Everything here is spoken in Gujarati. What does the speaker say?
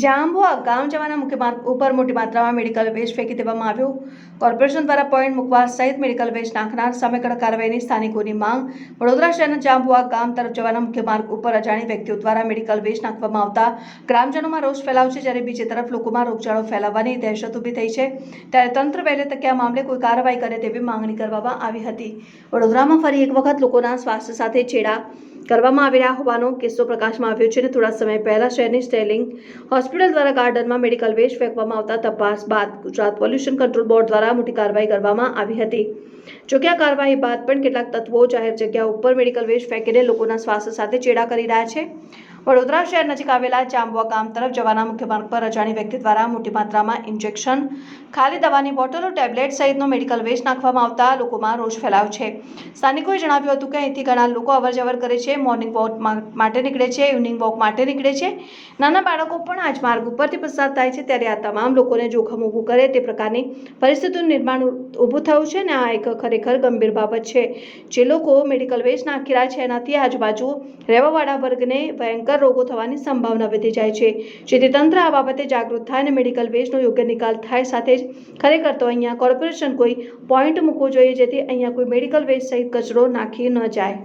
જાંબુઆ ગામ જવાના મુખ્ય માર્ગ ઉપર મોટી માત્રામાં મેડિકલ વેસ્ટ ફેંકી દેવામાં આવ્યો. કોર્પોરેશન દ્વારા પોઈન્ટ મૂકવા સહિત મેડિકલ વેસ્ટ નાખનાર સામે કડક કાર્યવાહીની સ્થાનિકોની માંગ. વડોદરા શહેરના જાંબુઆ ગામ તરફ જવાના મુખ્ય માર્ગ ઉપર અજાણી વ્યક્તિઓ દ્વારા મેડિકલ વેસ્ટ નાખવામાં આવતા ગ્રામજનોમાં રોષ ફેલાયો છે. જ્યારે બીજી તરફ લોકોમાં રોગચાળો ફેલાવવાની દહેશત ઊભી થઈ છે. ત્યારે તંત્ર વહેલી તકે આ મામલે કોઈ કાર્યવાહી કરે તેવી માંગણી કરવામાં આવી હતી. વડોદરામાં ફરી એક વખત લોકોના સ્વાસ્થ્ય સાથે છેડા કરવામાં આવી રહ્યા હોવાનો કિસ્સો પ્રકાશમાં આવ્યો છે. થોડા સમય પહેલા શહેરની સ્ટેલિંગ હોસ્પિટલ દ્વારા ગાર્ડનમાં મેડિકલ વેસ્ટ ફેંકવામાં આવતા તપાસ બાદ ગુજરાત પોલ્યુશન કંટ્રોલ બોર્ડ દ્વારા મોટી કાર્યવાહી કરવામાં આવી હતી. જોકે આ કાર્યવાહી બાદ પણ કેટલાક તત્વો જાહેર જગ્યા ઉપર મેડિકલ વેસ્ટ ફેંકીને લોકોના સ્વાસ્થ્ય સાથે ચેડા કરી રહ્યા છે. વડોદરા શહેર નજીક આવેલા જાંબુઆ ગામ તરફ જવાના મુખ્ય માર્ગ પર અજાણી વ્યક્તિ દ્વારા મોટી માત્રામાં ઇન્જેક્શન, ખાલી દવાની બોટલો, ટેબ્લેટ સહિતનો મેડિકલ વેસ્ટ નાખવામાં આવતા લોકોમાં રોષ ફેલાયો છે. સ્થાનિકોએ જણાવ્યું હતું કે અહીંથી ઘણા લોકો અવરજવર કરે છે, મોર્નિંગ વોક માટે નીકળે છે, ઇવનિંગ વોક માટે નીકળે છે. નાના બાળકો પણ આ જ માર્ગ ઉપરથી પસાર થાય છે. ત્યારે આ તમામ લોકોને જોખમ ઊભું કરે તે પ્રકારની પરિસ્થિતિનું નિર્માણ ઊભું થયું છે અને આ એક ખરેખર ગંભીર બાબત છે. જે લોકો મેડિકલ વેસ્ટ નાખી રહ્યા છે એનાથી આજુબાજુ રહેવાવાળા વર્ગને ભયંકર રોગો થવાની સંભાવના વધી જાય છે. જેથી તંત્ર આ બાબતે જાગૃત થાય અને મેડિકલ વેસ્ટનો યોગ્ય નિકાલ થાય. સાથે જ ખરેખર તો અહીંયા કોર્પોરેશન કોઈ પોઈન્ટ મૂકવો જોઈએ જેથી અહીંયા કોઈ મેડિકલ વેસ્ટ સહિત કચરો નાખી ન જાય.